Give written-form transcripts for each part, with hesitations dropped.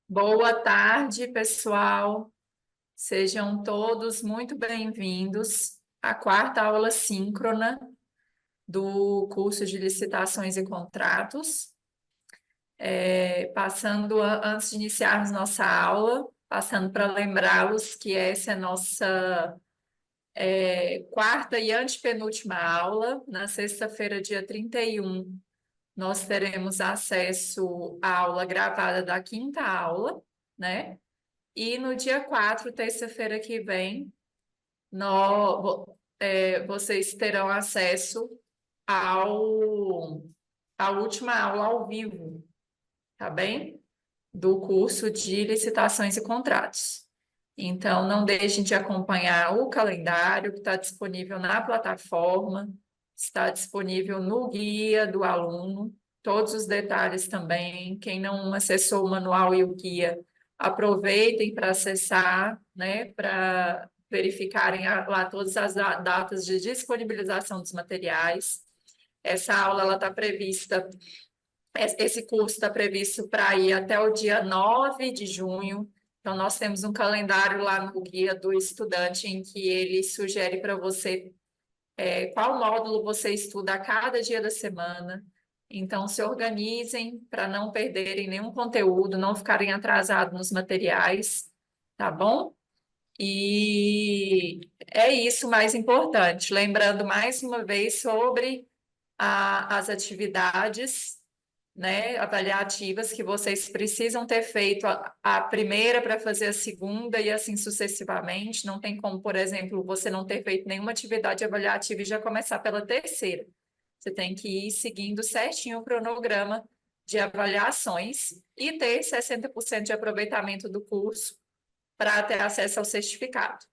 Boa tarde, pessoal. Sejam todos muito bem-vindos à quarta aula síncrona do curso de Licitações e Contratos. Antes de iniciarmos nossa aula, passando para lembrá-los que essa é a nossa quarta e antepenúltima aula. Na sexta-feira, dia 31, nós teremos acesso à aula gravada da quinta aula, né? E no dia 4, terça-feira que vem, vocês terão acesso ao, à última aula ao vivo, tá bem? Do curso de licitações e contratos. Então, não deixem de acompanhar o calendário que está disponível na plataforma, está disponível no guia do aluno, todos os detalhes também. Quem não acessou o manual e o guia, aproveitem para acessar, né, para verificarem lá todas as datas de disponibilização dos materiais. Essa aula ela está prevista Esse curso está previsto para ir até o dia 9 de junho. Então, nós temos um calendário lá no guia do estudante em que ele sugere para você qual módulo você estuda a cada dia da semana. Então, se organizem para não perderem nenhum conteúdo, não ficarem atrasados nos materiais, tá bom? E é isso mais importante. Lembrando mais uma vez sobre as atividades, né, avaliativas que vocês precisam ter feito a primeira para fazer a segunda e assim sucessivamente. Não tem como, por exemplo, você não ter feito nenhuma atividade avaliativa e já começar pela terceira. Você tem que ir seguindo certinho o cronograma de avaliações e ter 60% de aproveitamento do curso para ter acesso ao certificado.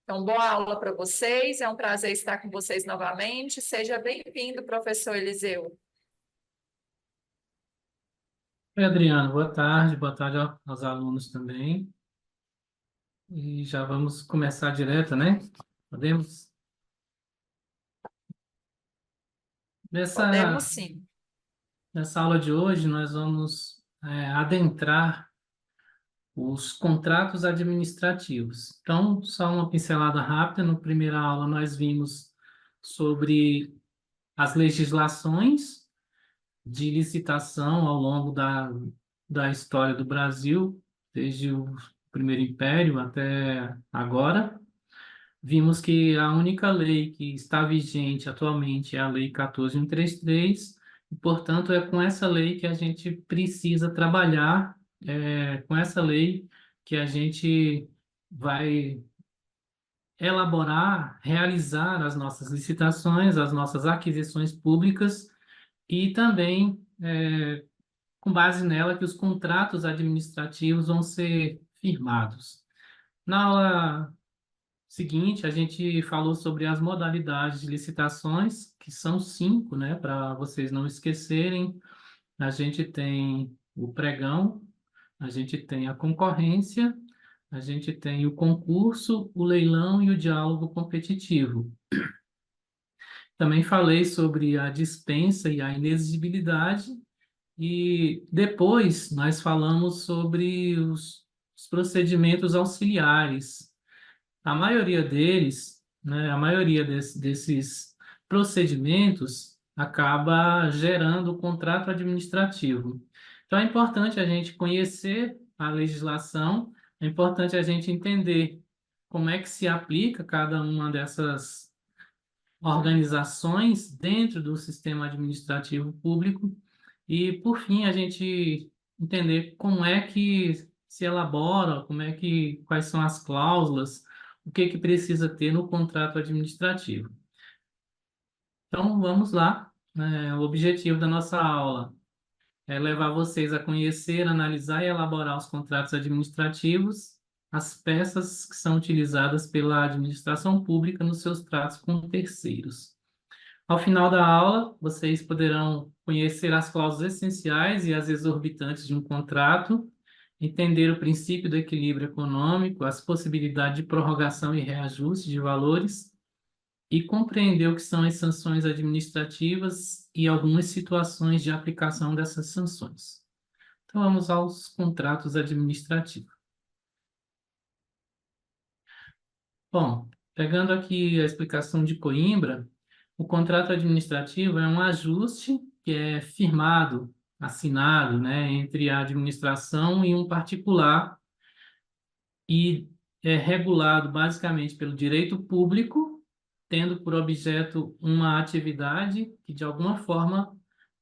Então, boa aula para vocês. É um prazer estar com vocês novamente. Seja bem-vindo, professor Eliseu. Oi, Adriano, boa tarde aos alunos também. E já vamos começar direto, né? Podemos? Podemos Nessa, sim. nessa aula de hoje, nós vamos adentrar os contratos administrativos. Então, só uma pincelada rápida. Na primeira aula, nós vimos sobre as legislações de licitação ao longo da história do Brasil, desde o Primeiro Império até agora. Vimos que a única lei que está vigente atualmente é a Lei 14.133, e, portanto, é com essa lei que a gente precisa trabalhar, com essa lei que a gente vai elaborar, realizar as nossas licitações, as nossas aquisições públicas e também, com base nela, que os contratos administrativos vão ser firmados. Na aula seguinte, a gente falou sobre as modalidades de licitações, que são 5, né, para vocês não esquecerem. A gente tem o pregão, a gente tem a concorrência, a gente tem o concurso, o leilão e o diálogo competitivo. Também falei sobre a dispensa e a inexigibilidade, e depois nós falamos sobre os procedimentos auxiliares. A maioria deles, né, a maioria desses procedimentos acaba gerando o contrato administrativo. Então, é importante a gente conhecer a legislação, é importante a gente entender como é que se aplica cada uma dessas organizações dentro do sistema administrativo público e, por fim, a gente entender como é que se elabora, quais são as cláusulas, o que que precisa ter no contrato administrativo. Então, vamos lá. O objetivo da nossa aula é levar vocês a conhecer, analisar e elaborar os contratos administrativos, as peças que são utilizadas pela administração pública nos seus tratos com terceiros. Ao final da aula, vocês poderão conhecer as cláusulas essenciais e as exorbitantes de um contrato, entender o princípio do equilíbrio econômico, as possibilidades de prorrogação e reajuste de valores e compreender o que são as sanções administrativas e algumas situações de aplicação dessas sanções. Então, vamos aos contratos administrativos. Bom, pegando aqui a explicação de Coimbra, o contrato administrativo é um ajuste que é firmado, assinado, né, entre a administração e um particular e é regulado basicamente pelo direito público, tendo por objeto uma atividade que, de alguma forma,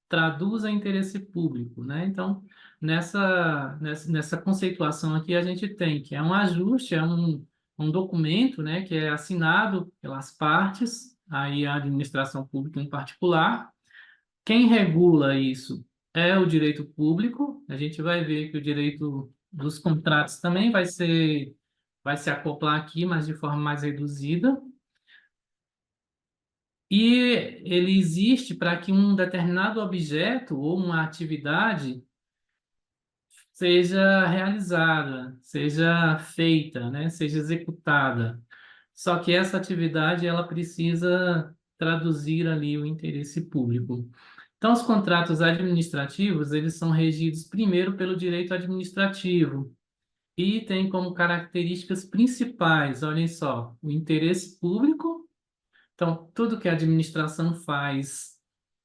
traduza interesse público, né? Então, nessa conceituação aqui, a gente tem que é um ajuste, um documento, né, que é assinado pelas partes, aí a administração pública em particular. Quem regula isso é o direito público. A gente vai ver que o direito dos contratos também vai se acoplar aqui, mas de forma mais reduzida. E ele existe para que um determinado objeto ou uma atividade seja realizada, seja feita, né? Seja executada. Só que essa atividade ela precisa traduzir ali o interesse público. Então, os contratos administrativos, eles são regidos primeiro pelo direito administrativo e tem como características principais, olhem só, o interesse público. Então, tudo que a administração faz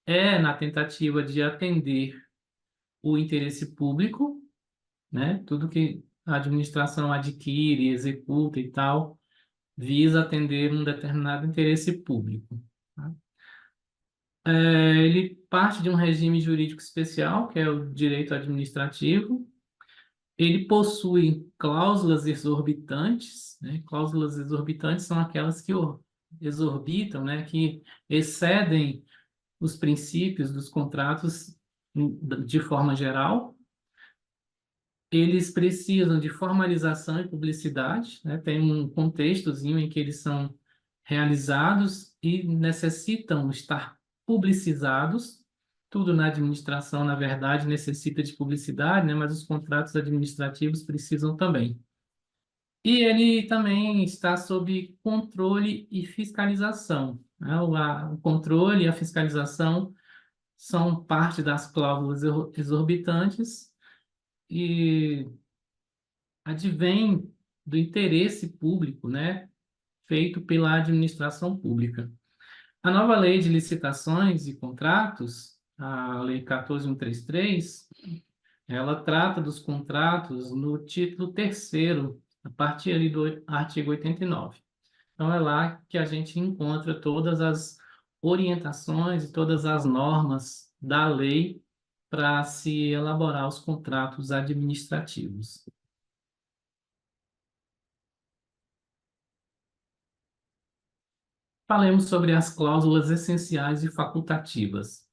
é na tentativa de atender o interesse público, né? Tudo que a administração adquire, executa e tal, visa atender um determinado interesse público. Tá? Ele parte de um regime jurídico especial, que é o direito administrativo. Ele possui cláusulas exorbitantes, né? Cláusulas exorbitantes são aquelas que exorbitam, né? Que excedem os princípios dos contratos de forma geral. Eles precisam de formalização e publicidade, né? Tem um contextozinho em que eles são realizados e necessitam estar publicizados. Tudo na administração, na verdade, necessita de publicidade, né? Mas os contratos administrativos precisam também. E ele também está sob controle e fiscalização, né? O controle e a fiscalização são parte das cláusulas exorbitantes e advém do interesse público, né, feito pela administração pública. A nova lei de licitações e contratos, a Lei 14.133, ela trata dos contratos no título terceiro, a partir ali do artigo 89. Então, é lá que a gente encontra todas as orientações e todas as normas da lei para se elaborar os contratos administrativos. Falemos sobre as cláusulas essenciais e facultativas.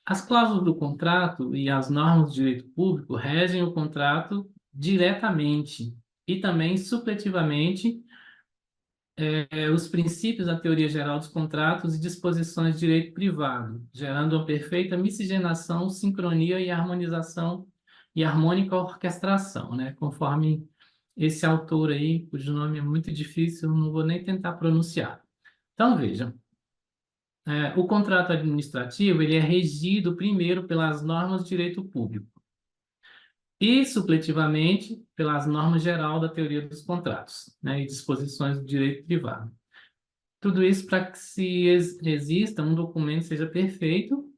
As cláusulas do contrato e as normas do direito público regem o contrato diretamente e também supletivamente os princípios da teoria geral dos contratos e disposições de direito privado, gerando uma perfeita miscigenação, sincronia e harmonização e harmônica orquestração, né? Conforme esse autor aí, cujo nome é muito difícil, eu não vou nem tentar pronunciar. Então, vejam, o contrato administrativo ele é regido primeiro pelas normas de direito público e, supletivamente, pelas normas geral da teoria dos contratos, né, e disposições do direito privado. Tudo isso para que se exista um documento seja perfeito,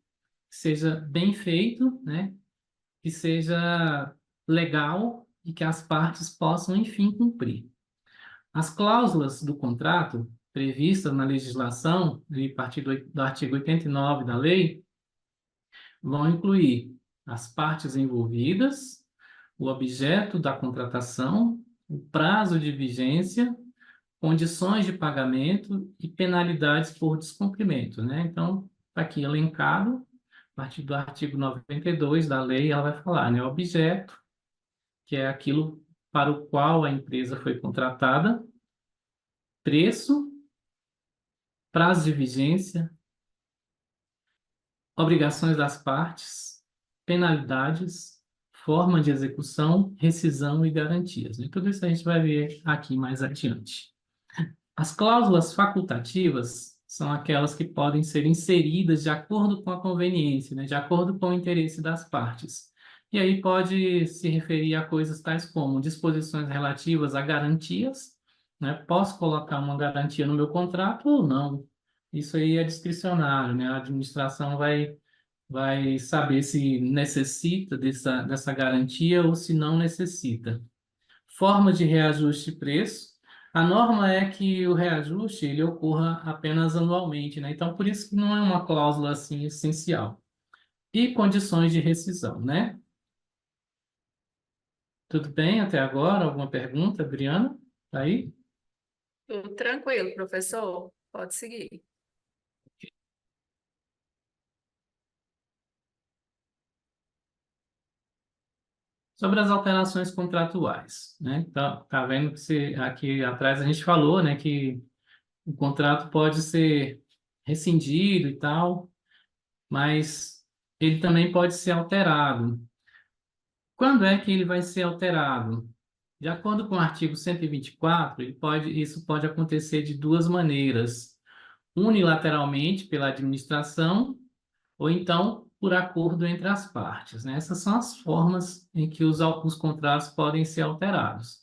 seja bem feito, né, que seja legal e que as partes possam, enfim, cumprir. As cláusulas do contrato previstas na legislação, a partir do artigo 89 da lei, vão incluir as partes envolvidas, o objeto da contratação, o prazo de vigência, condições de pagamento e penalidades por descumprimento, né? Então, está aqui elencado, a partir do artigo 92 da lei, ela vai falar, né? Objeto, que é aquilo para o qual a empresa foi contratada, preço, prazo de vigência, obrigações das partes, penalidades, forma de execução, rescisão e garantias, né? Tudo isso a gente vai ver aqui mais adiante. As cláusulas facultativas são aquelas que podem ser inseridas de acordo com a conveniência, né? De acordo com o interesse das partes. e aí pode se referir a coisas tais como disposições relativas a garantias, né? Posso colocar uma garantia no meu contrato ou não? Isso aí é discricionário, né? A administração vai saber se necessita dessa garantia ou se não necessita. Forma de reajuste de preço. A norma é que o reajuste ele ocorra apenas anualmente, né? Então, por isso que não é uma cláusula assim essencial. E condições de rescisão, né? Tudo bem até agora? Alguma pergunta, Adriana? Tá aí? Tudo tranquilo, professor. Pode seguir. Sobre as alterações contratuais, né? Tá vendo que aqui atrás a gente falou, né, que o contrato pode ser rescindido e tal, mas ele também pode ser alterado. Quando é que ele vai ser alterado? De acordo com o artigo 124, isso pode acontecer de duas maneiras: unilateralmente pela administração ou então por acordo entre as partes, né? Essas são as formas em que os contratos podem ser alterados.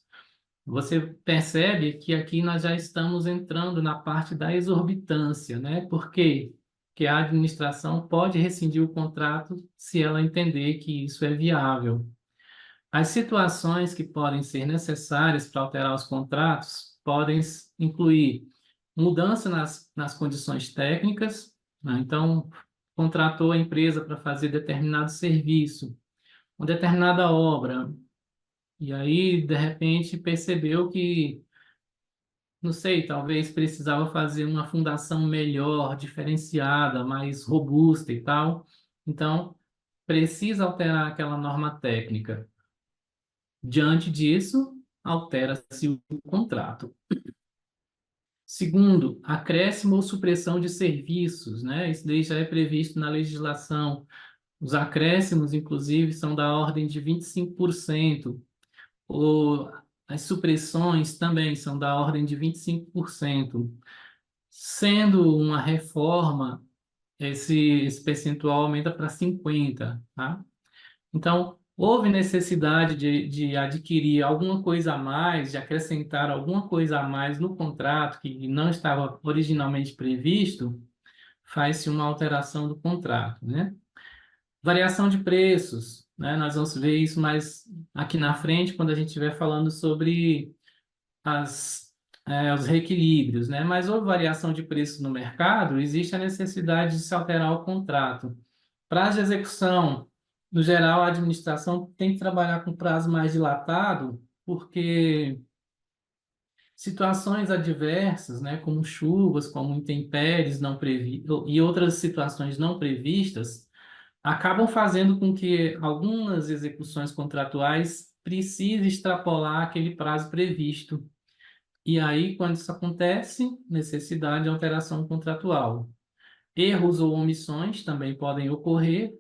Você percebe que aqui nós já estamos entrando na parte da exorbitância, né? Por quê? Porque a administração pode rescindir o contrato se ela entender que isso é viável. As situações que podem ser necessárias para alterar os contratos podem incluir mudança nas condições técnicas, né? Então, contratou a empresa para fazer determinado serviço, uma determinada obra, e aí, de repente, percebeu que, não sei, talvez precisava fazer uma fundação melhor, diferenciada, mais robusta e tal. Então, precisa alterar aquela norma técnica. Diante disso, altera-se o contrato. Segundo, acréscimo ou supressão de serviços, né? Isso daí já é previsto na legislação. Os acréscimos, inclusive, são da ordem de 25%. Ou as supressões também são da ordem de 25%. Sendo uma reforma, esse percentual aumenta para 50%, tá? Então, houve necessidade de adquirir alguma coisa a mais, de acrescentar alguma coisa a mais no contrato que não estava originalmente previsto, faz-se uma alteração do contrato, né? Variação de preços, né? Nós vamos ver isso mais aqui na frente, quando a gente estiver falando sobre os reequilíbrios, né? Mas houve variação de preços no mercado, existe a necessidade de se alterar o contrato. Prazo de execução, no geral, a administração tem que trabalhar com prazo mais dilatado, porque situações adversas, né, como chuvas, como intempéries não previstas e outras situações não previstas, acabam fazendo com que algumas execuções contratuais precisem extrapolar aquele prazo previsto. E aí, quando isso acontece, necessidade de alteração contratual. Erros ou omissões também podem ocorrer,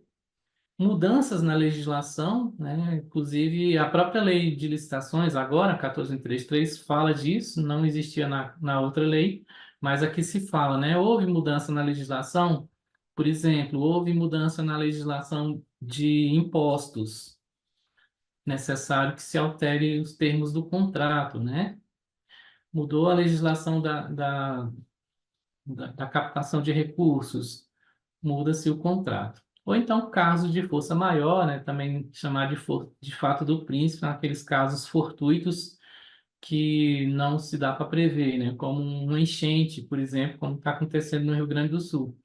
mudanças na legislação, né? Inclusive a própria lei de licitações, agora, 14.133, fala disso, não existia na outra lei, mas aqui se fala, né? Houve mudança na legislação, por exemplo, houve mudança na legislação de impostos, necessário que se altere os termos do contrato, né? Mudou a legislação da captação de recursos, muda-se o contrato. Ou então, casos de força maior, né, também chamar de fato do príncipe, aqueles casos fortuitos que não se dá para prever, né, como uma enchente, por exemplo, como está acontecendo no Rio Grande do Sul.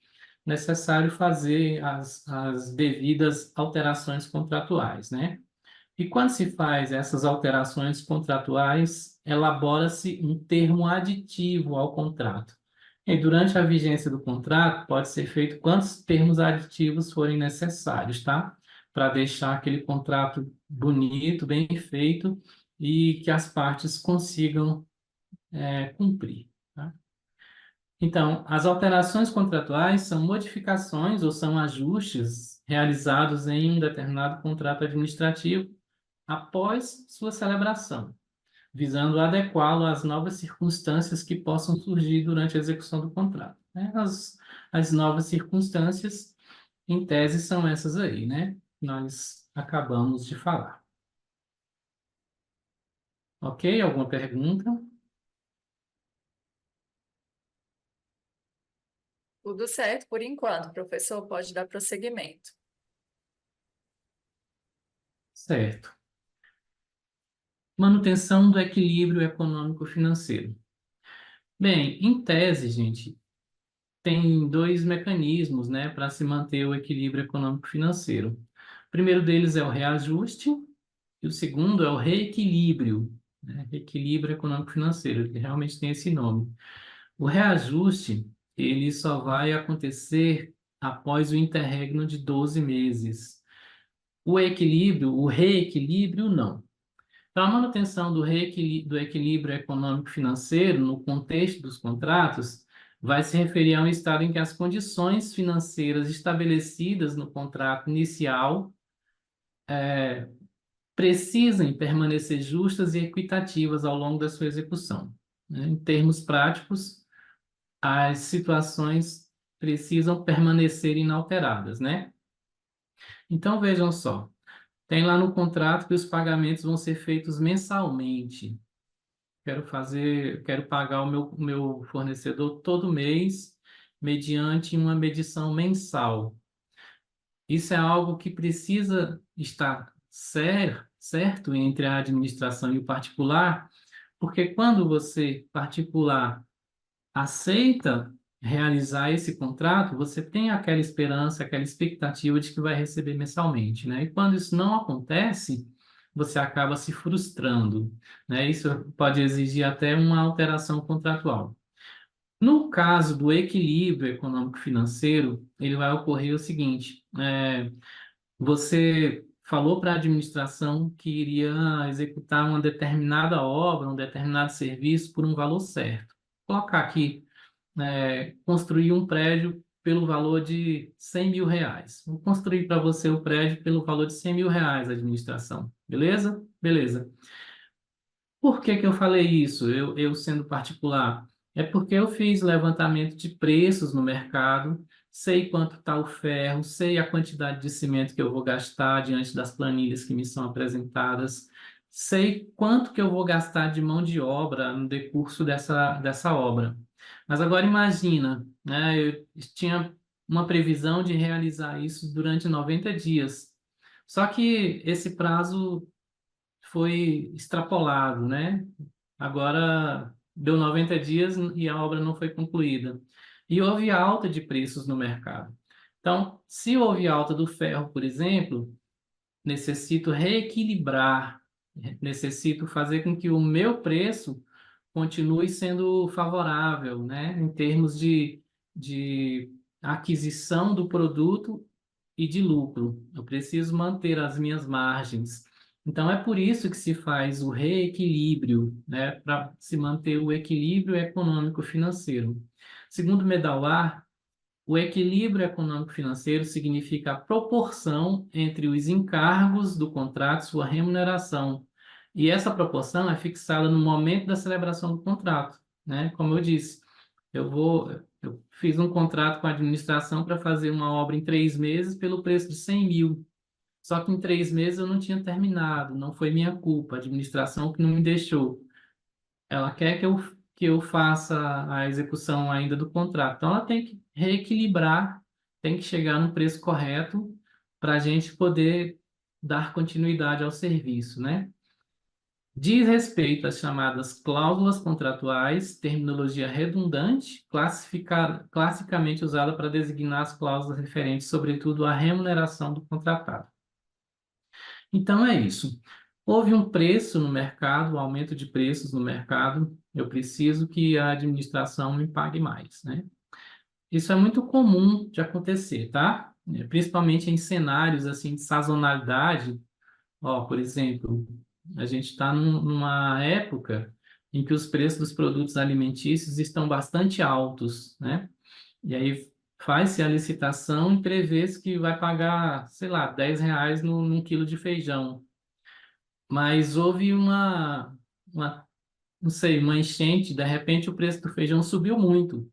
Necessário fazer as devidas alterações contratuais, né? E quando se faz essas alterações contratuais, elabora-se um termo aditivo ao contrato. E durante a vigência do contrato, pode ser feito quantos termos aditivos forem necessários, tá? Para deixar aquele contrato bonito, bem feito e que as partes consigam cumprir, tá? Então, as alterações contratuais são modificações ou são ajustes realizados em um determinado contrato administrativo após sua celebração, visando adequá-lo às novas circunstâncias que possam surgir durante a execução do contrato, né? As novas circunstâncias, em tese, são essas aí, né? nós acabamos de falar. Ok? Alguma pergunta? Tudo certo por enquanto, professor, pode dar prosseguimento. Certo. Manutenção do equilíbrio econômico-financeiro. Bem, em tese, gente, tem dois mecanismos, né, para se manter o equilíbrio econômico-financeiro. O primeiro deles é o reajuste e o segundo é o reequilíbrio, né, reequilíbrio econômico-financeiro, ele realmente tem esse nome. O reajuste, ele só vai acontecer após o interregno de 12 meses. O equilíbrio, o reequilíbrio, não. Então, a manutenção do equilíbrio econômico-financeiro no contexto dos contratos vai se referir a um estado em que as condições financeiras estabelecidas no contrato inicial precisem permanecer justas e equitativas ao longo da sua execução, né? Em termos práticos, as situações precisam permanecer inalteradas, né? Então, vejam só, tem lá no contrato que os pagamentos vão ser feitos mensalmente. Quero pagar o meu fornecedor todo mês, mediante uma medição mensal. Isso é algo que precisa estar certo entre a administração e o particular, porque quando você, particular, aceita realizar esse contrato, você tem aquela esperança, aquela expectativa de que vai receber mensalmente, né? E quando isso não acontece, você acaba se frustrando, né? Isso pode exigir até uma alteração contratual. No caso do equilíbrio econômico-financeiro, ele vai ocorrer o seguinte: você falou para a administração que iria executar uma determinada obra, um determinado serviço por um valor certo. Vou colocar aqui construir um prédio pelo valor de R$ 100.000. Vou construir para você o prédio pelo valor de R$ 100.000, administração. Beleza? Beleza. Por que que eu falei isso? Eu sendo particular. É porque eu fiz levantamento de preços no mercado, sei quanto está o ferro, sei a quantidade de cimento que eu vou gastar diante das planilhas que me são apresentadas, sei quanto que eu vou gastar de mão de obra no decurso dessa obra. Mas agora imagina, né, eu tinha uma previsão de realizar isso durante 90 dias. Só que esse prazo foi extrapolado, né? Agora deu 90 dias e a obra não foi concluída. E houve alta de preços no mercado. Então, se houve alta do ferro, por exemplo, necessito reequilibrar, necessito fazer com que o meu preço continue sendo favorável, né, em termos de aquisição do produto e de lucro. Eu preciso manter as minhas margens. Então, é por isso que se faz o reequilíbrio, né, para se manter o equilíbrio econômico-financeiro. Segundo Medawar, o equilíbrio econômico-financeiro significa a proporção entre os encargos do contrato e sua remuneração. E essa proporção é fixada no momento da celebração do contrato, né? Como eu disse, eu fiz um contrato com a administração para fazer uma obra em 3 meses pelo preço de 100.000. Só que em 3 meses eu não tinha terminado, não foi minha culpa, a administração que não me deixou. Ela quer que eu faça a execução ainda do contrato. Então, ela tem que reequilibrar, tem que chegar no preço correto para a gente poder dar continuidade ao serviço, né? Diz respeito às chamadas cláusulas contratuais, terminologia redundante, classicamente usada para designar as cláusulas referentes, sobretudo, à remuneração do contratado. Então é isso. Houve um preço no mercado, um aumento de preços no mercado. Eu preciso que a administração me pague mais, né? Isso é muito comum de acontecer, tá? Principalmente em cenários assim de sazonalidade. Ó, por exemplo, a gente está numa época em que os preços dos produtos alimentícios estão bastante altos, né? E aí faz-se a licitação e prevê-se que vai pagar, sei lá, R$ 10 num quilo de feijão. Mas houve uma, não sei, uma enchente, de repente o preço do feijão subiu muito.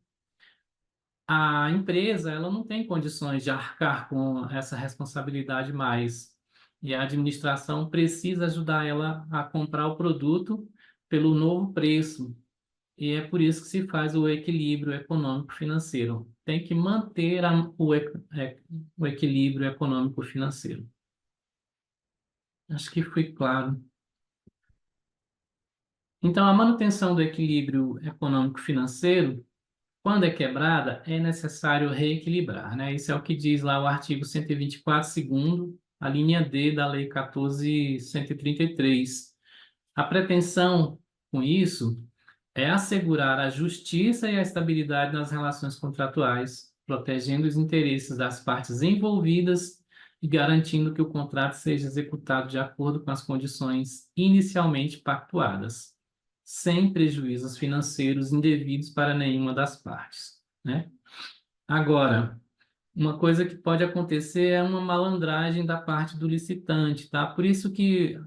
a empresa ela não tem condições de arcar com essa responsabilidade mais. E a administração precisa ajudar ela a comprar o produto pelo novo preço. E é por isso que se faz o equilíbrio econômico-financeiro. Tem que manter o equilíbrio econômico-financeiro. Acho que foi claro. Então, a manutenção do equilíbrio econômico-financeiro, quando é quebrada, é necessário reequilibrar, né? Isso é o que diz lá o artigo 124, segundo, a linha D da Lei 14.133. A pretensão com isso é assegurar a justiça e a estabilidade nas relações contratuais, protegendo os interesses das partes envolvidas e garantindo que o contrato seja executado de acordo com as condições inicialmente pactuadas, sem prejuízos financeiros indevidos para nenhuma das partes, né? Agora, uma coisa que pode acontecer é uma malandragem da parte do licitante, tá? Por isso que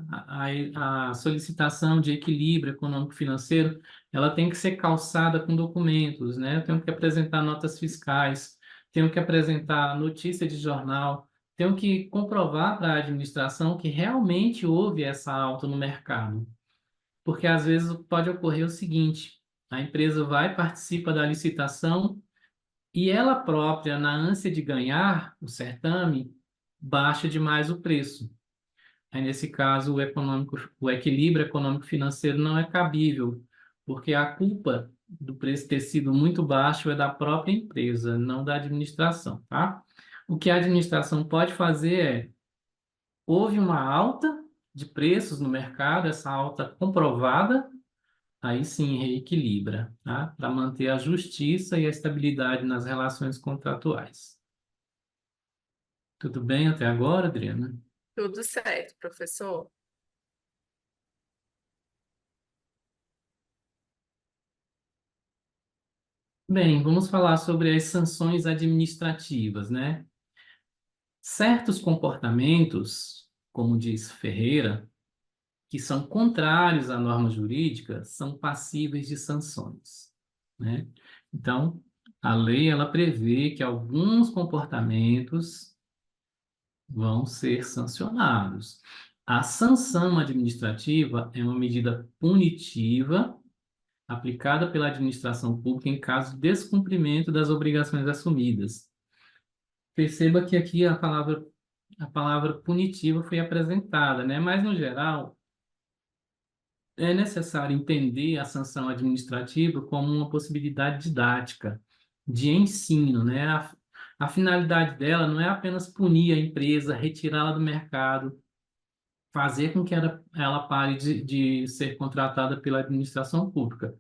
a solicitação de equilíbrio econômico-financeiro, ela tem que ser calçada com documentos, né? Eu tenho que apresentar notas fiscais, tenho que apresentar notícia de jornal, tenho que comprovar para a administração que realmente houve essa alta no mercado. Porque às vezes pode ocorrer o seguinte, a empresa vai, participa da licitação, e ela própria, na ânsia de ganhar o certame, baixa demais o preço. Aí, nesse caso, o equilíbrio econômico-financeiro não é cabível, porque a culpa do preço ter sido muito baixo é da própria empresa, não da administração, tá? O que a administração pode fazer é, houve uma alta de preços no mercado, essa alta comprovada, aí sim reequilibra, tá? Para manter a justiça e a estabilidade nas relações contratuais. Tudo bem até agora, Adriana? Tudo certo, professor. Bem, vamos falar sobre as sanções administrativas, né? Certos comportamentos, como diz Ferreira, que são contrários à norma jurídica, são passíveis de sanções, né? Então, a lei ela prevê que alguns comportamentos vão ser sancionados. A sanção administrativa é uma medida punitiva aplicada pela administração pública em caso de descumprimento das obrigações assumidas. Perceba que aqui a palavra punitiva foi apresentada, né? Mas, no geral, é necessário entender a sanção administrativa como uma possibilidade didática de ensino, né? A finalidade dela não é apenas punir a empresa, retirá-la do mercado, fazer com que ela pare de ser contratada pela administração pública.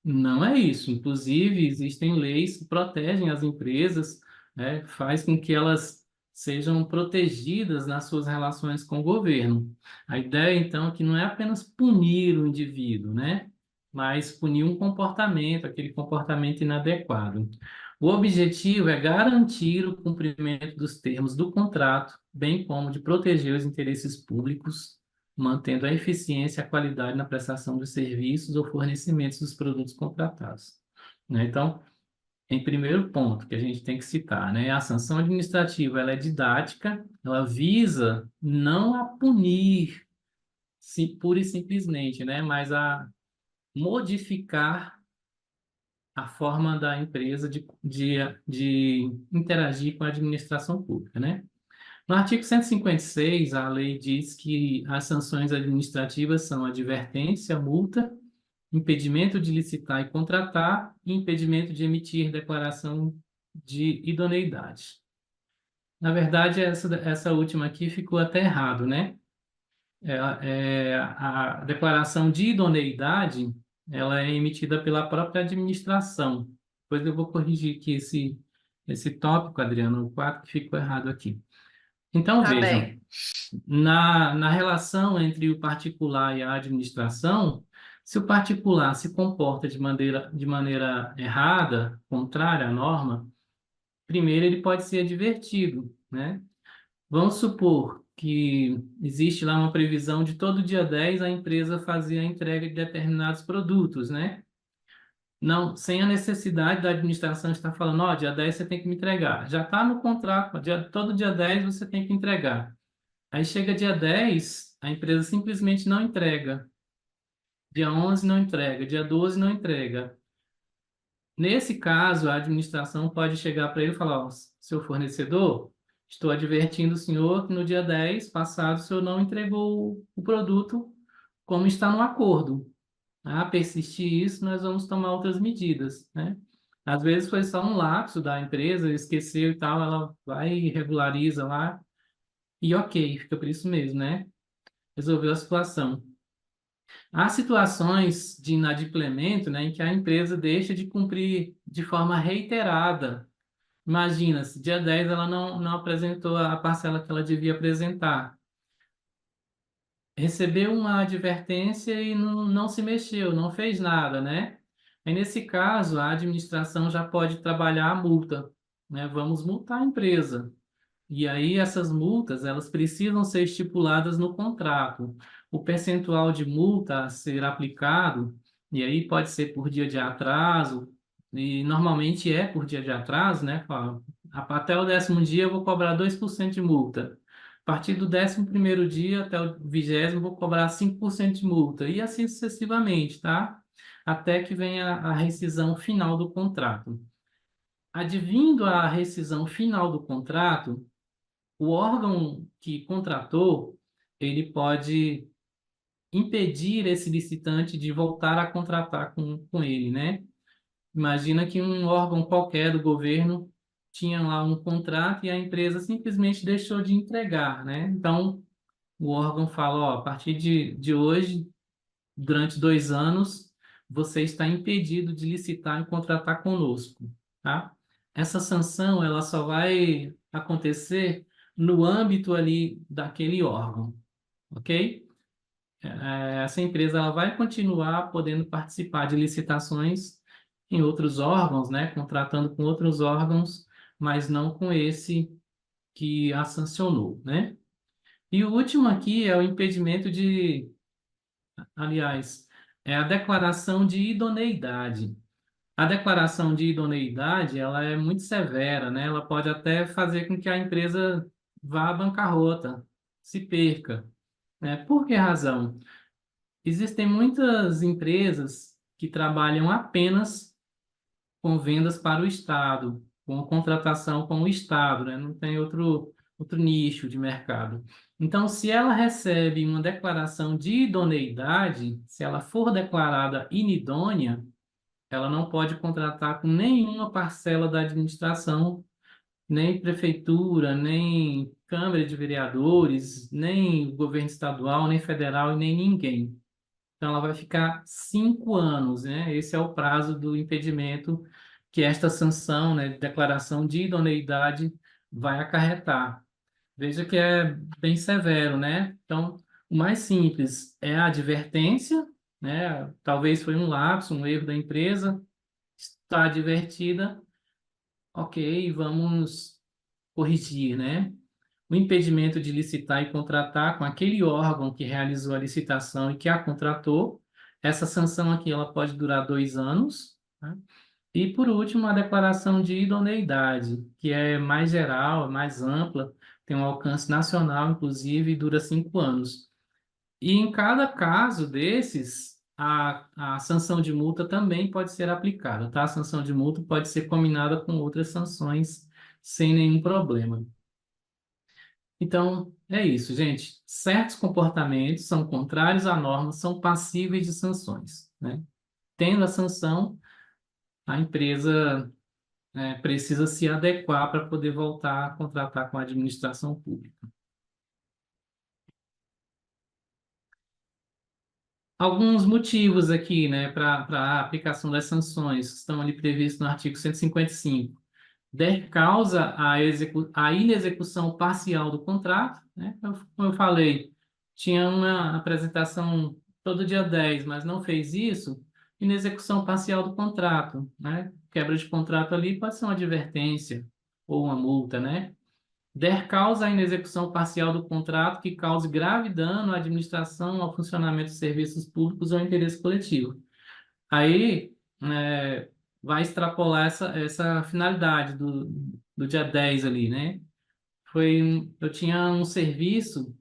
Não é isso. Inclusive, existem leis que protegem as empresas, né, faz com que elas sejam protegidas nas suas relações com o governo. A ideia, então, é que não é apenas punir o indivíduo, né, mas punir um comportamento, aquele comportamento inadequado. O objetivo é garantir o cumprimento dos termos do contrato, bem como de proteger os interesses públicos, mantendo a eficiência e a qualidade na prestação dos serviços ou fornecimentos dos produtos contratados, né? Então, em primeiro ponto que a gente tem que citar, né, a sanção administrativa ela é didática, ela visa não a punir, pura e simplesmente, né, mas a modificar a forma da empresa de interagir com a administração pública, né? No artigo 156, a lei diz que as sanções administrativas são advertência, multa, impedimento de licitar e contratar e impedimento de emitir declaração de idoneidade. Na verdade, essa última aqui ficou até errado, né? A declaração de idoneidade, ela é emitida pela própria administração. Depois eu vou corrigir aqui esse tópico, Adriano, o 4 que ficou errado aqui. Então, Tá vejam, bem. na relação entre o particular e a administração, se o particular se comporta de maneira errada, contrária à norma, primeiro ele pode ser advertido, né? Vamos supor que existe lá uma previsão de todo dia 10 a empresa fazer a entrega de determinados produtos, né? não, sem a necessidade da administração estar falando, ó, dia 10 você tem que me entregar. Já está no contrato, todo dia 10 você tem que entregar. Aí chega dia 10 a empresa simplesmente não entrega. Dia 11 não entrega, dia 12 não entrega. Nesse caso, a administração pode chegar para ele e falar, ó, seu fornecedor, estou advertindo o senhor que no dia 10 passado o senhor não entregou o produto como está no acordo. Persistir isso, nós vamos tomar outras medidas, né? Às vezes foi só um lapso da empresa, esqueceu e tal, ela vai e regulariza lá e ok, fica por isso mesmo, né? Resolveu a situação. Há situações de inadimplemento, né, em que a empresa deixa de cumprir de forma reiterada. Imagina, se dia 10 ela não apresentou a parcela que ela devia apresentar. Recebeu uma advertência e não se mexeu, não fez nada, né? Aí, nesse caso, a administração já pode trabalhar a multa, né? Vamos multar a empresa. E aí essas multas, elas precisam ser estipuladas no contrato. O percentual de multa a ser aplicado, e aí pode ser por dia de atraso, e normalmente é por dia de atraso, né? Fala, até o 10º dia eu vou cobrar 2% de multa. A partir do 11º dia até o 20º eu vou cobrar 5% de multa. E assim sucessivamente, tá? Até que venha a rescisão final do contrato. Advindo a rescisão final do contrato, o órgão que contratou, ele pode impedir esse licitante de voltar a contratar com ele, né? Imagina que um órgão qualquer do governo tinha lá um contrato e a empresa simplesmente deixou de entregar, né? Então, o órgão fala, ó, a partir de hoje, durante 2 anos, você está impedido de licitar e contratar conosco, tá? Essa sanção, ela só vai acontecer no âmbito ali daquele órgão, ok? Essa empresa, ela vai continuar podendo participar de licitações em outros órgãos, né? Contratando com outros órgãos, mas não com esse que a sancionou, né? E o último aqui é o impedimento de, aliás, é a declaração de idoneidade. A declaração de idoneidade, ela é muito severa, né? Ela pode até fazer com que a empresa vá à bancarrota, se perca, né? Por que razão? Existem muitas empresas que trabalham apenas com vendas para o Estado, com contratação com o Estado, né? Não tem outro nicho de mercado. Então, se ela recebe uma declaração de idoneidade, se ela for declarada inidônea, ela não pode contratar com nenhuma parcela da administração, nem prefeitura, nem Câmara de Vereadores, nem governo estadual, nem federal e nem ninguém. Então, ela vai ficar 5 anos, né? Esse é o prazo do impedimento que esta sanção, né, de declaração de idoneidade vai acarretar. Veja que é bem severo, né? Então, o mais simples é a advertência, né? Talvez foi um lapso, um erro da empresa, está advertida, ok, vamos corrigir, né? O impedimento de licitar e contratar com aquele órgão que realizou a licitação e que a contratou, essa sanção aqui ela pode durar 2 anos, tá? E, por último, a declaração de idoneidade, que é mais geral, é mais ampla, tem um alcance nacional, inclusive, e dura 5 anos. E em cada caso desses, a sanção de multa também pode ser aplicada, tá? A sanção de multa pode ser combinada com outras sanções sem nenhum problema. Então, é isso, gente. Certos comportamentos são contrários à norma, são passíveis de sanções, né? Tendo a sanção, a empresa, precisa se adequar para poder voltar a contratar com a administração pública. Alguns motivos aqui, né, para a aplicação das sanções que estão ali previstos no artigo 155. Der causa à inexecução parcial do contrato, né? Como eu falei, tinha uma apresentação todo dia 10, mas não fez isso, inexecução parcial do contrato, né? Quebra de contrato ali pode ser uma advertência ou uma multa, né? Der causa à inexecução parcial do contrato que cause grave dano à administração, ao funcionamento de serviços públicos ou ao interesse coletivo. Aí vai extrapolar essa finalidade do dia 10 ali, né? Eu tinha um serviço,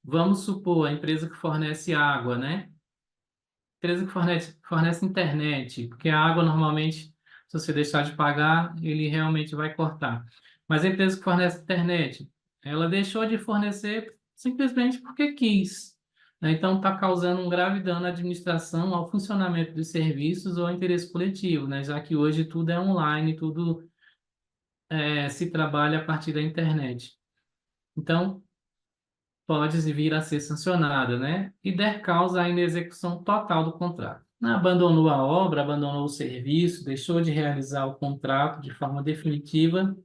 vamos supor, a empresa que fornece água, né? Empresa que fornece internet, porque a água normalmente, se você deixar de pagar, ele realmente vai cortar. Mas a empresa que fornece internet, ela deixou de fornecer simplesmente porque quis, né? Então, está causando um grave dano à administração, ao funcionamento dos serviços ou ao interesse coletivo, né? Já que hoje tudo é online, tudo se trabalha a partir da internet. Então, pode vir a ser sancionada, né? E der causa à inexecução total do contrato. Abandonou a obra, abandonou o serviço, deixou de realizar o contrato de forma definitiva,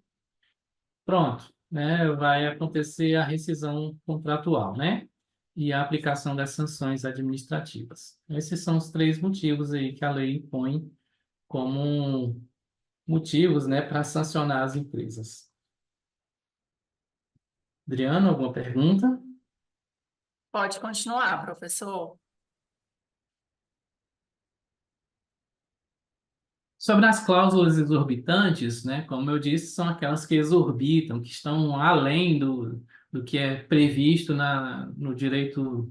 pronto, né? Vai acontecer a rescisão contratual, né? E a aplicação das sanções administrativas. Esses são os três motivos aí que a lei impõe como motivos, né, para sancionar as empresas. Adriano, alguma pergunta? Pode continuar, professor. Sobre as cláusulas exorbitantes, né, como eu disse, são aquelas que exorbitam, que estão além do que é previsto no direito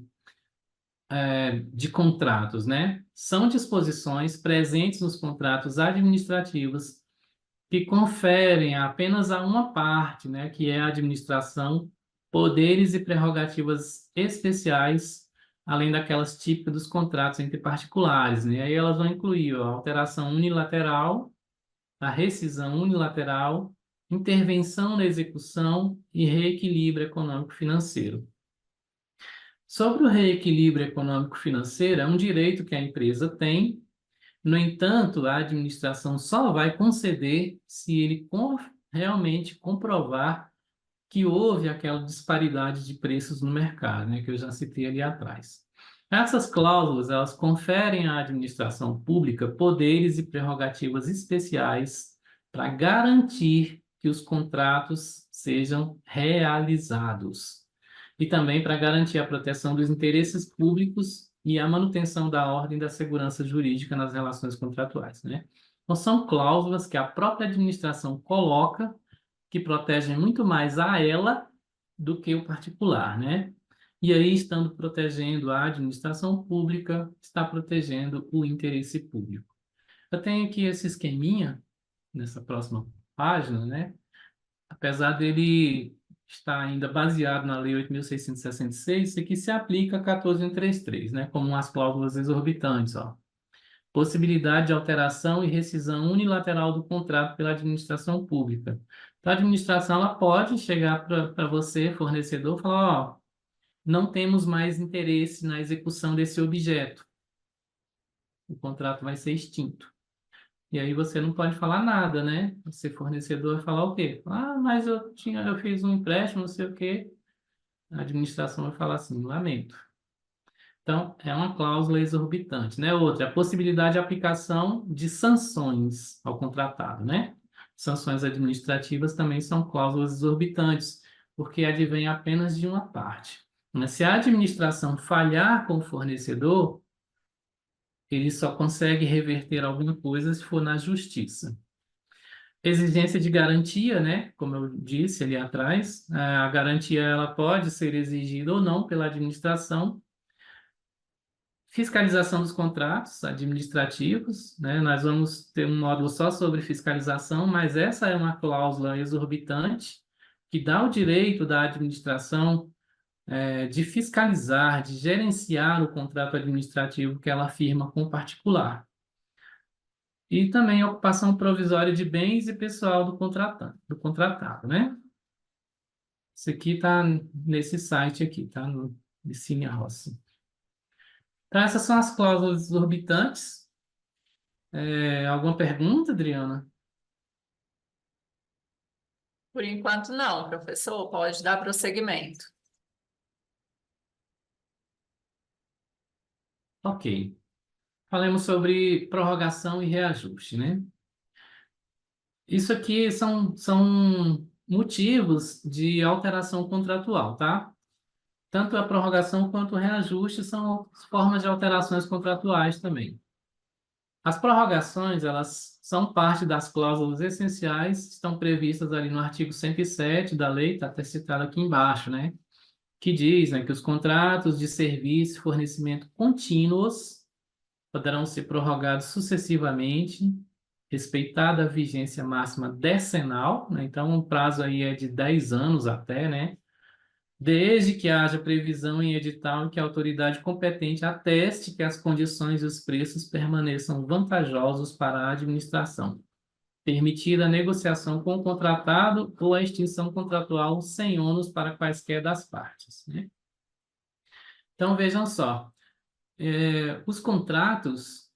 de contratos, né? São disposições presentes nos contratos administrativos que conferem apenas a uma parte, né, que é a administração, poderes e prerrogativas especiais, além daquelas típicas dos contratos entre particulares, né? Aí elas vão incluir ó, a alteração unilateral, a rescisão unilateral, intervenção na execução e reequilíbrio econômico-financeiro. Sobre o reequilíbrio econômico-financeiro, é um direito que a empresa tem. No entanto, a administração só vai conceder se ele realmente comprovar que houve aquela disparidade de preços no mercado, né, que eu já citei ali atrás. Essas cláusulas, elas conferem à administração pública poderes e prerrogativas especiais para garantir que os contratos sejam realizados e também para garantir a proteção dos interesses públicos e a manutenção da ordem e da segurança jurídica nas relações contratuais, né? Então, são cláusulas que a própria administração coloca que protegem muito mais a ela do que o particular, né? E aí, estando protegendo a administração pública, está protegendo o interesse público. Eu tenho aqui esse esqueminha nessa próxima página, né? Apesar dele estar ainda baseado na Lei 8.666, isso aqui se aplica a 14.133, né? Como as cláusulas exorbitantes, ó. Possibilidade de alteração e rescisão unilateral do contrato pela administração pública. Então, a administração ela pode chegar para você, fornecedor, e falar, ó, não temos mais interesse na execução desse objeto. O contrato vai ser extinto. E aí você não pode falar nada, né? Você fornecedor vai falar o quê? Ah, mas eu fiz um empréstimo, não sei o quê. A administração vai falar assim, lamento. Então, é uma cláusula exorbitante, né? Outra, a possibilidade de aplicação de sanções ao contratado, né? Sanções administrativas também são cláusulas exorbitantes, porque advém apenas de uma parte. Mas se a administração falhar com o fornecedor, ele só consegue reverter alguma coisa se for na justiça. Exigência de garantia, né? Como eu disse ali atrás, a garantia ela pode ser exigida ou não pela administração. Fiscalização dos contratos administrativos, né? Nós vamos ter um módulo só sobre fiscalização, mas essa é uma cláusula exorbitante que dá o direito da administração de fiscalizar, de gerenciar o contrato administrativo que ela firma com o particular. E também a ocupação provisória de bens e pessoal do contratado, né? Isso aqui está nesse site aqui, tá? No Licínio Rossi. Então, essas são as cláusulas exorbitantes. Alguma pergunta, Adriana? Por enquanto, não, professor. Pode dar prosseguimento. Ok. Falemos sobre prorrogação e reajuste, né? Isso aqui são motivos de alteração contratual, tá? Tanto a prorrogação quanto o reajuste são formas de alterações contratuais também. As prorrogações, elas são parte das cláusulas essenciais, estão previstas ali no artigo 107 da lei, está até citado aqui embaixo, né? Que diz, né, que os contratos de serviço e fornecimento contínuos poderão ser prorrogados sucessivamente, respeitada a vigência máxima decenal, né? Então o prazo aí é de 10 anos até, né? Desde que haja previsão em edital em que a autoridade competente ateste que as condições e os preços permaneçam vantajosos para a administração, permitida a negociação com o contratado ou a extinção contratual sem ônus para quaisquer das partes, né? Então, vejam só, os contratos,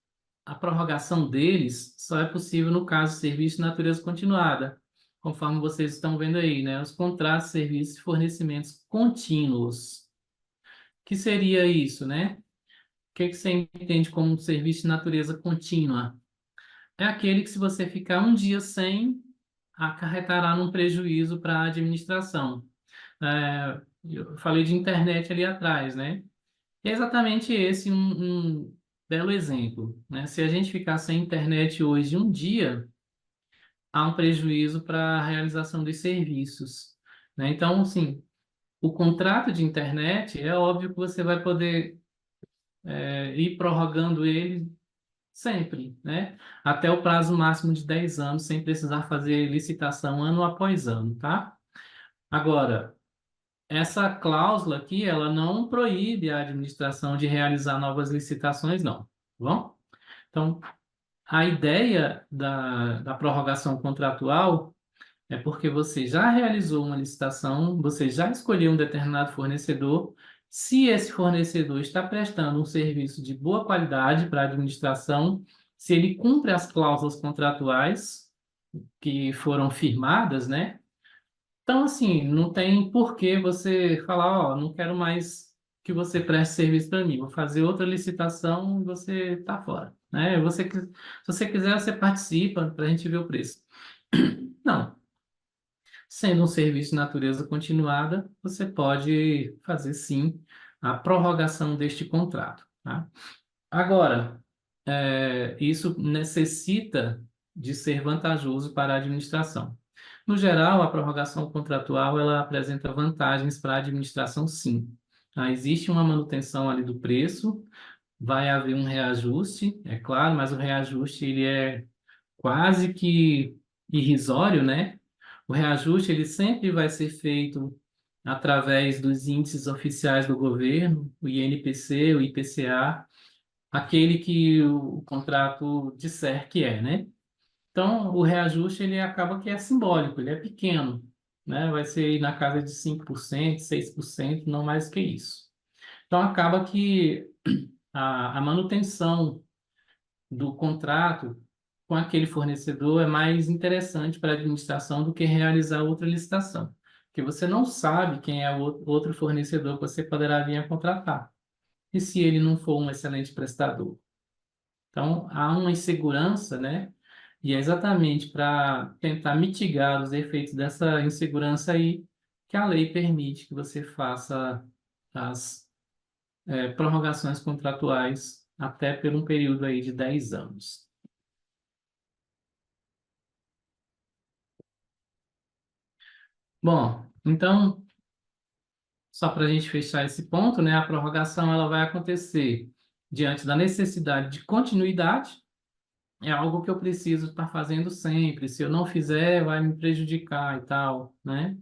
a prorrogação deles só é possível no caso de serviço de natureza continuada, conforme vocês estão vendo aí, né? Os contratos, serviços e fornecimentos contínuos. Que seria isso, né? O que que você entende como um serviço de natureza contínua? É aquele que, se você ficar um dia sem, acarretará num prejuízo para a administração. Eu falei de internet ali atrás, né? E é exatamente esse um belo exemplo, né? Se a gente ficar sem internet hoje um dia, há um prejuízo para a realização dos serviços, né? Então, assim, o contrato de internet, é óbvio que você vai poder ir prorrogando ele sempre, né? Até o prazo máximo de 10 anos, sem precisar fazer licitação ano após ano, tá? Agora, essa cláusula aqui, ela não proíbe a administração de realizar novas licitações, não, tá bom? Então, a ideia da prorrogação contratual é porque você já realizou uma licitação, você já escolheu um determinado fornecedor. Se esse fornecedor está prestando um serviço de boa qualidade para a administração, se ele cumpre as cláusulas contratuais que foram firmadas, né? Então, assim, não tem por que você falar, ó, não quero mais que você preste serviço para mim, vou fazer outra licitação e você está fora, né? Se você quiser, você participa para a gente ver o preço. Não. Sendo um serviço de natureza continuada, você pode fazer sim a prorrogação deste contrato, tá? Agora, isso necessita de ser vantajoso para a administração. No geral, a prorrogação contratual ela apresenta vantagens para a administração, sim. Existe uma manutenção ali do preço, vai haver um reajuste, é claro, mas o reajuste ele é quase que irrisório, né? O reajuste ele sempre vai ser feito através dos índices oficiais do governo, o INPC, o IPCA, aquele que o contrato disser que é, né? Então, o reajuste ele acaba que é simbólico, ele é pequeno, né? Vai ser aí na casa de 5%, 6%, não mais que isso. Então, acaba que a manutenção do contrato com aquele fornecedor é mais interessante para a administração do que realizar outra licitação, porque você não sabe quem é o outro fornecedor que você poderá vir a contratar, e se ele não for um excelente prestador. Então, há uma insegurança, né? E é exatamente para tentar mitigar os efeitos dessa insegurança aí que a lei permite que você faça as prorrogações contratuais até por um período aí de 10 anos. Bom, então, só para a gente fechar esse ponto, né, a prorrogação ela vai acontecer diante da necessidade de continuidade, é algo que eu preciso estar fazendo sempre, se eu não fizer, vai me prejudicar e tal, né?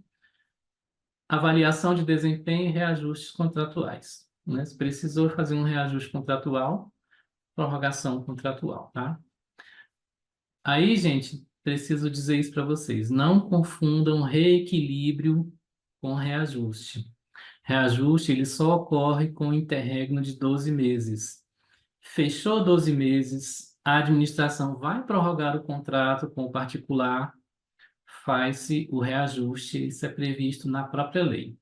Avaliação de desempenho e reajustes contratuais, né? Se precisou fazer um reajuste contratual, prorrogação contratual, tá? Aí, gente, preciso dizer isso para vocês, não confundam reequilíbrio com reajuste. Reajuste, ele só ocorre com o interregno de 12 meses. Fechou 12 meses, a administração vai prorrogar o contrato com o particular, faz-se o reajuste, isso é previsto na própria lei.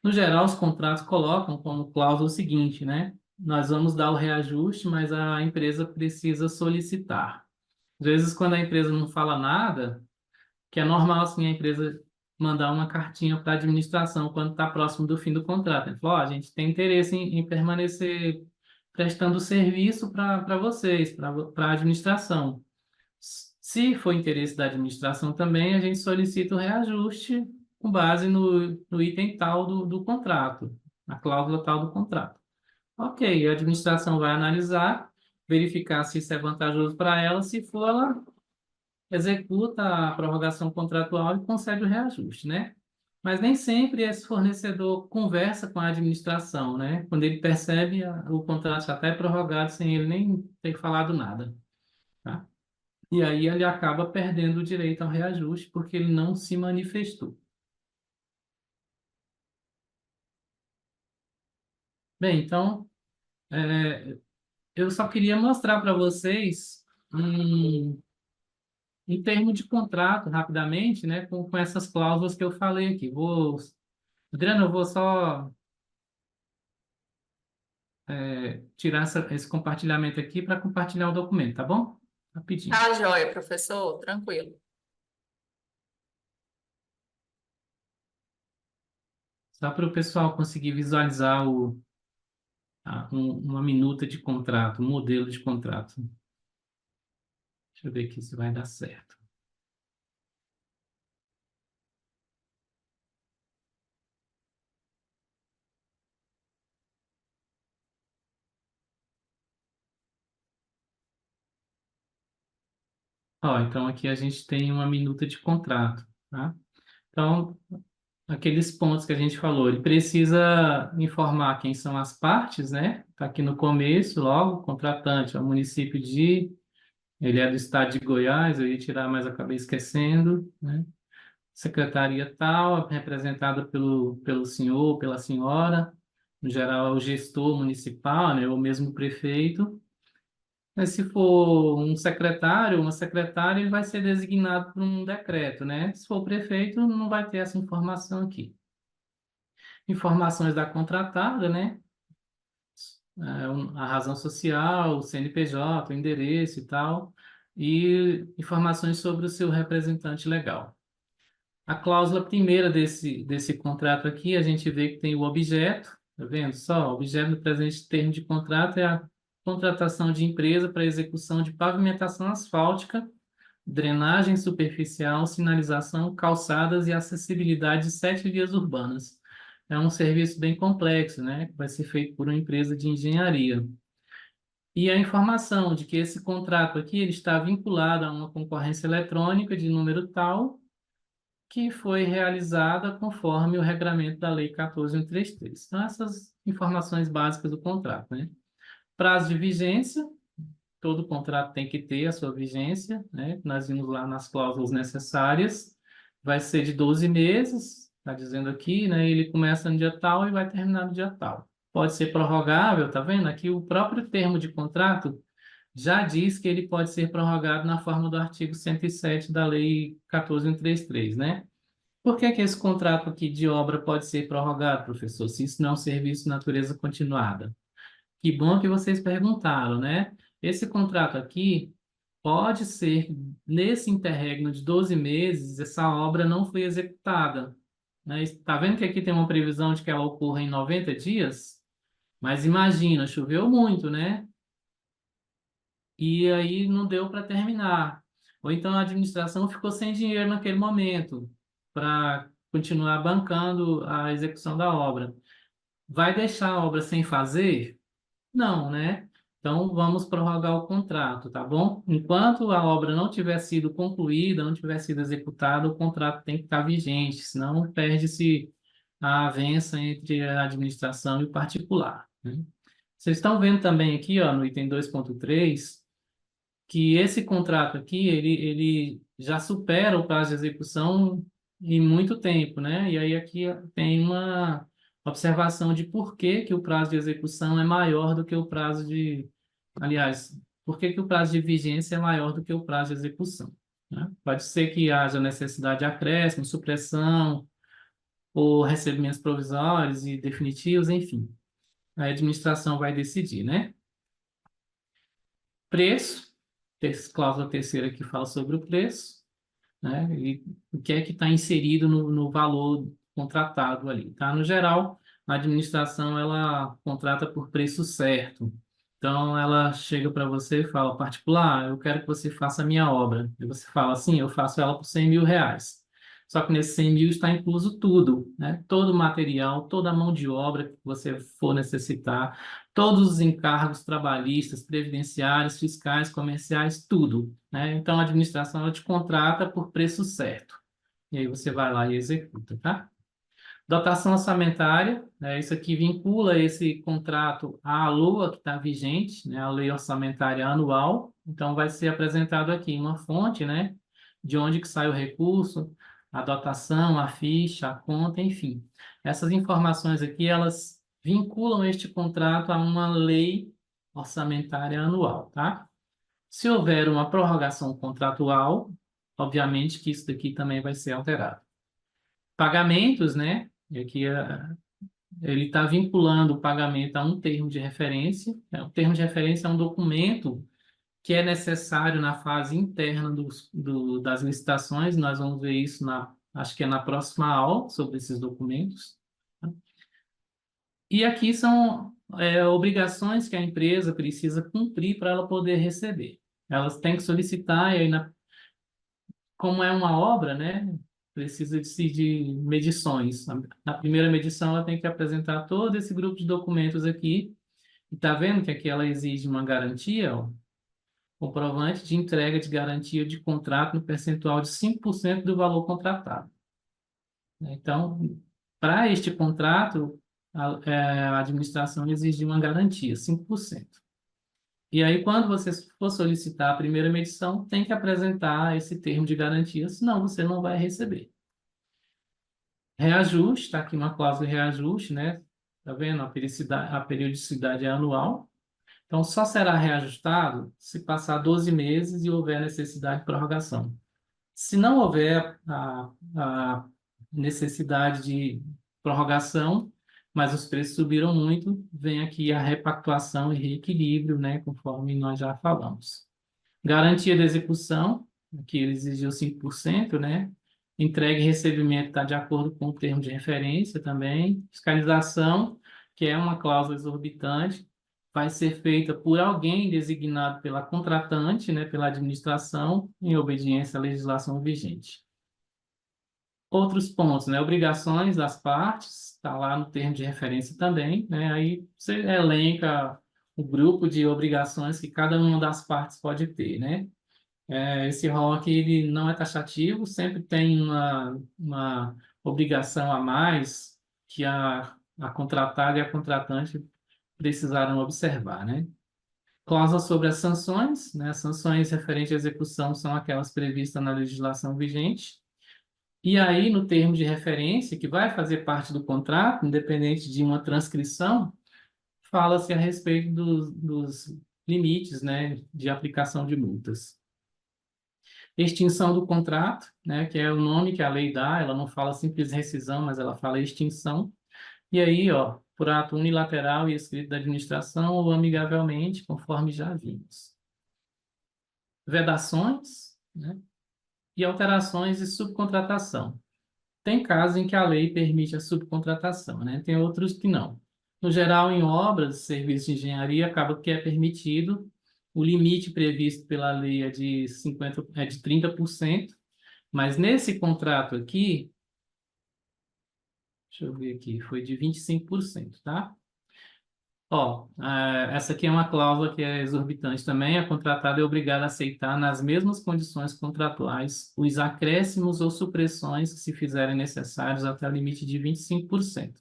No geral, os contratos colocam como cláusula o seguinte, né? Nós vamos dar o reajuste, mas a empresa precisa solicitar. Às vezes, quando a empresa não fala nada, que é normal assim a empresa mandar uma cartinha para a administração quando está próximo do fim do contrato. Ele falou, ó, a gente tem interesse em permanecer prestando serviço para vocês, para a administração. Se for interesse da administração também, a gente solicita o reajuste com base no item tal do contrato, na cláusula tal do contrato. Ok, a administração vai analisar, verificar se isso é vantajoso para ela, se for, ela executa a prorrogação contratual e concede o reajuste, né? Mas nem sempre esse fornecedor conversa com a administração, né? Quando ele percebe, o contrato já está prorrogado sem ele nem ter falado nada, tá? E aí ele acaba perdendo o direito ao reajuste porque ele não se manifestou. Bem, então, eu só queria mostrar para vocês em termos de contrato, rapidamente, né, com essas cláusulas que eu falei aqui. Adriano, eu vou só tirar esse compartilhamento aqui para compartilhar o documento, tá bom? Rapidinho. Tá, joia, professor, tranquilo. Só para o pessoal conseguir visualizar uma minuta de contrato, um modelo de contrato. Deixa eu ver aqui se vai dar certo. Ó, então aqui a gente tem uma minuta de contrato, tá? Então, aqueles pontos que a gente falou, ele precisa informar quem são as partes, né? Tá aqui no começo, logo, o contratante é o município ele é do estado de Goiás, eu ia tirar, mas acabei esquecendo, né? Secretaria tal, representada pelo senhor, pela senhora, no geral é o gestor municipal, né? Ou mesmo o prefeito. Mas se for um secretário, uma secretária, ele vai ser designado por um decreto, né? Se for o prefeito, não vai ter essa informação aqui. Informações da contratada, né? A razão social, o CNPJ, o endereço e tal, e informações sobre o seu representante legal. A cláusula primeira desse contrato aqui, a gente vê que tem o objeto, tá vendo só? O objeto do presente termo de contrato é a contratação de empresa para execução de pavimentação asfáltica, drenagem superficial, sinalização, calçadas e acessibilidade de 7 vias urbanas. É um serviço bem complexo, né? Que vai ser feito por uma empresa de engenharia. E a informação de que esse contrato aqui ele está vinculado a uma concorrência eletrônica de número tal, que foi realizada conforme o regramento da Lei 14.133. Então, essas informações básicas do contrato, né? Prazo de vigência, todo contrato tem que ter a sua vigência, né? Nós vimos lá nas cláusulas necessárias, vai ser de 12 meses, está dizendo aqui, né? Ele começa no dia tal e vai terminar no dia tal. Pode ser prorrogável, tá vendo? Aqui o próprio termo de contrato já diz que ele pode ser prorrogado na forma do artigo 107 da Lei 14.133, né? Por que que esse contrato aqui de obra pode ser prorrogado, professor, se isso não é um serviço de natureza continuada? Que bom que vocês perguntaram, né? Esse contrato aqui pode ser, nesse interregno de 12 meses, essa obra não foi executada, né? Está vendo que aqui tem uma previsão de que ela ocorra em 90 dias? Mas imagina, choveu muito, né? E aí não deu para terminar. Ou então a administração ficou sem dinheiro naquele momento para continuar bancando a execução da obra. Vai deixar a obra sem fazer? Não, né? Então vamos prorrogar o contrato, tá bom? Enquanto a obra não tiver sido concluída, não tiver sido executada, o contrato tem que estar vigente, senão perde-se a avença entre a administração e o particular, né? Vocês estão vendo também aqui, ó, no item 2.3, que esse contrato aqui, ele já supera o prazo de execução em muito tempo, né? E aí aqui tem uma observação de por que que o prazo de execução é maior do que o prazo de... Aliás, por que que o prazo de vigência é maior do que o prazo de execução, né? Pode ser que haja necessidade de acréscimo, supressão, ou recebimentos provisórios e definitivos, enfim. A administração vai decidir, né? Preço, cláusula terceira que fala sobre o preço, né? E o que é que está inserido no valor contratado ali, tá? No geral, a administração ela contrata por preço certo. Então, ela chega para você e fala, particular, eu quero que você faça a minha obra. E você fala assim, eu faço ela por R$ 100.000. Só que nesse 100 mil está incluso tudo, né? Todo o material, toda a mão de obra que você for necessitar, todos os encargos trabalhistas, previdenciários, fiscais, comerciais, tudo, né? Então, a administração ela te contrata por preço certo. E aí você vai lá e executa, tá? Dotação orçamentária, né, isso aqui vincula esse contrato à LOA que está vigente, né, a Lei Orçamentária Anual. Então, vai ser apresentado aqui uma fonte, né, de onde que sai o recurso, a dotação, a ficha, a conta, enfim. Essas informações aqui, elas vinculam este contrato a uma lei orçamentária anual, tá? Se houver uma prorrogação contratual, obviamente que isso daqui também vai ser alterado. Pagamentos, né? E aqui ele está vinculando o pagamento a um termo de referência. O termo de referência é um documento que é necessário na fase interna das licitações. Nós vamos ver isso acho que é na próxima aula sobre esses documentos. Tá? E aqui são obrigações que a empresa precisa cumprir para ela poder receber. Elas têm que solicitar, e aí como é uma obra, né? Precisa de medições. Na primeira medição, ela tem que apresentar todo esse grupo de documentos aqui. E tá vendo que aqui ela exige uma garantia, ó, comprovante de entrega de garantia de contrato no percentual de 5% do valor contratado. Então, para este contrato, a administração exige uma garantia, 5%. E aí, quando você for solicitar a primeira medição, tem que apresentar esse termo de garantia, senão você não vai receber. Reajuste, está aqui uma cláusula de reajuste, né? Tá vendo? A periodicidade é anual. Então, só será reajustado se passar 12 meses e houver necessidade de prorrogação. Se não houver a necessidade de prorrogação, mas os preços subiram muito, vem aqui a repactuação e reequilíbrio, né? Conforme nós já falamos. Garantia de execução, aqui ele exigiu 5%, né? Entrega e recebimento está de acordo com o termo de referência também. Fiscalização, que é uma cláusula exorbitante, vai ser feita por alguém designado pela contratante, né, pela administração, em obediência à legislação vigente. Outros pontos, né? Obrigações das partes, está lá no termo de referência também, né? Aí você elenca o grupo de obrigações que cada uma das partes pode ter, né? Esse rol aqui ele não é taxativo, sempre tem uma obrigação a mais que a contratada e a contratante precisarão observar, né? Cláusula sobre as sanções, né? As sanções referentes à execução são aquelas previstas na legislação vigente. E aí, no termo de referência, que vai fazer parte do contrato, independente de uma transcrição, fala-se a respeito dos limites, né, de aplicação de multas. Extinção do contrato, né, que é o nome que a lei dá, ela não fala simples rescisão, mas ela fala extinção. E aí, ó, por ato unilateral e escrito da administração ou amigavelmente, conforme já vimos. Vedações, né, e alterações e subcontratação. Tem casos em que a lei permite a subcontratação, né? Tem outros que não. No geral, em obras, serviços de engenharia, acaba que é permitido. O limite previsto pela lei é de 30%, mas nesse contrato aqui, deixa eu ver aqui, foi de 25%, tá? Ó, essa aqui é uma cláusula que é exorbitante também. A contratada é obrigada a aceitar, nas mesmas condições contratuais, os acréscimos ou supressões que se fizerem necessários até o limite de 25%.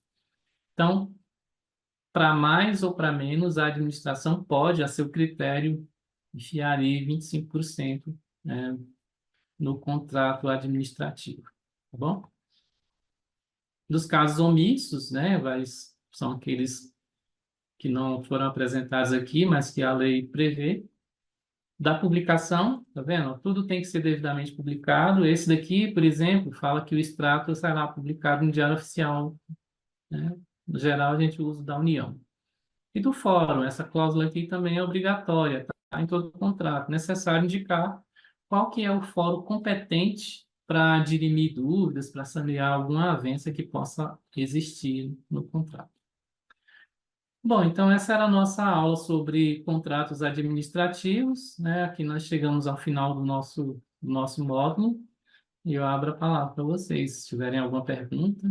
Então, para mais ou para menos, a administração pode, a seu critério, enfiar aí 25%, né, no contrato administrativo, tá bom? Dos casos omissos, né, são aqueles que não foram apresentados aqui, mas que a lei prevê. Da publicação, tá vendo? Tudo tem que ser devidamente publicado. Esse daqui, por exemplo, fala que o extrato será publicado no Diário Oficial, né? No geral, a gente usa o da União. E do fórum, essa cláusula aqui também é obrigatória, tá? Em todo contrato. Necessário indicar qual que é o fórum competente para dirimir dúvidas, para sanear alguma avença que possa existir no contrato. Bom, então essa era a nossa aula sobre contratos administrativos, né? Aqui nós chegamos ao final do nosso módulo e eu abro a palavra para vocês, se tiverem alguma pergunta.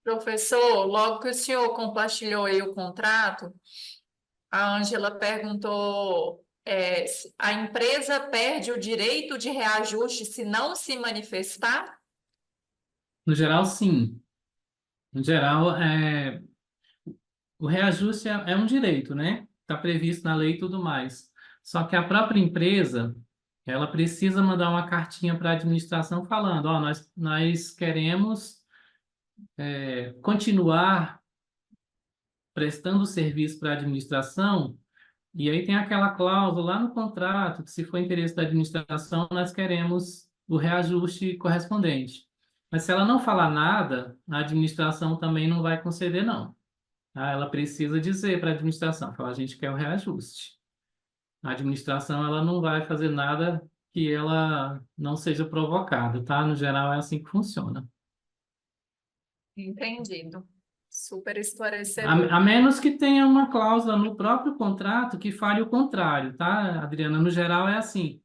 Professor, logo que o senhor compartilhou aí o contrato, a Ângela perguntou, se a empresa perde o direito de reajuste se não se manifestar? No geral, sim. No geral, o reajuste é um direito, né? Está previsto na lei e tudo mais. Só que a própria empresa, ela precisa mandar uma cartinha para a administração falando, ó, nós queremos continuar prestando serviço para a administração, e aí tem aquela cláusula lá no contrato que se for interesse da administração, nós queremos o reajuste correspondente. Mas se ela não falar nada, a administração também não vai conceder, não. Ah, ela precisa dizer para a administração, falar, a gente quer o reajuste. A administração ela não vai fazer nada que ela não seja provocada, tá? No geral é assim que funciona. Entendido. Super A, esclarecedor. a menos que tenha uma cláusula no próprio contrato que fale o contrário, tá, Adriana? No geral é assim.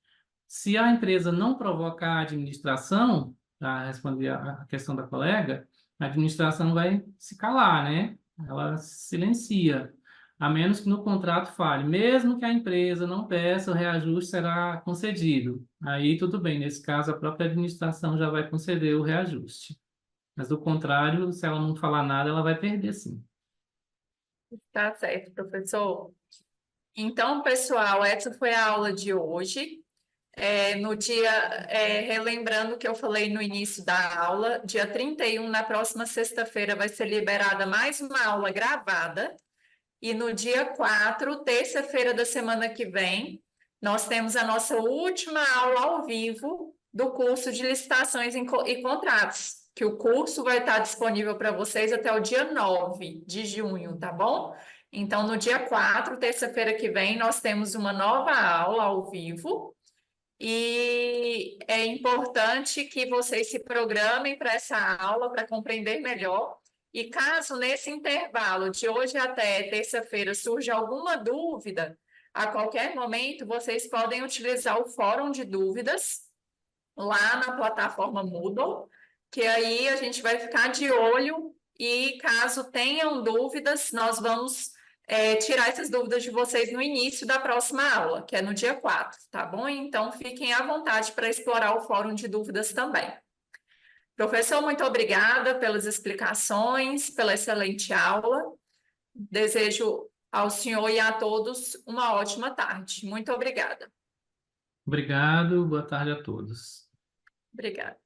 Se a empresa não provocar a administração, para responder a questão da colega, a administração vai se calar, né? Ela silencia. A menos que no contrato fale, mesmo que a empresa não peça, o reajuste será concedido. Aí tudo bem, nesse caso a própria administração já vai conceder o reajuste. Mas do contrário, se ela não falar nada, ela vai perder sim. Tá certo, professor. Então, pessoal, essa foi a aula de hoje. No dia, relembrando o que eu falei no início da aula, dia 31, na próxima sexta-feira, vai ser liberada mais uma aula gravada. E no dia 4, terça-feira da semana que vem, nós temos a nossa última aula ao vivo do curso de licitações e contratos, que o curso vai estar disponível para vocês até o dia 9 de junho, tá bom? Então, no dia 4, terça-feira que vem, nós temos uma nova aula ao vivo. E é importante que vocês se programem para essa aula para compreender melhor. E caso nesse intervalo de hoje até terça-feira surja alguma dúvida, a qualquer momento vocês podem utilizar o fórum de dúvidas lá na plataforma Moodle, que aí a gente vai ficar de olho e caso tenham dúvidas, nós vamos tirar essas dúvidas de vocês no início da próxima aula, que é no dia 4, tá bom? Então, fiquem à vontade para explorar o fórum de dúvidas também. Professor, muito obrigada pelas explicações, pela excelente aula. Desejo ao senhor e a todos uma ótima tarde. Muito obrigada. Obrigado, boa tarde a todos. Obrigada.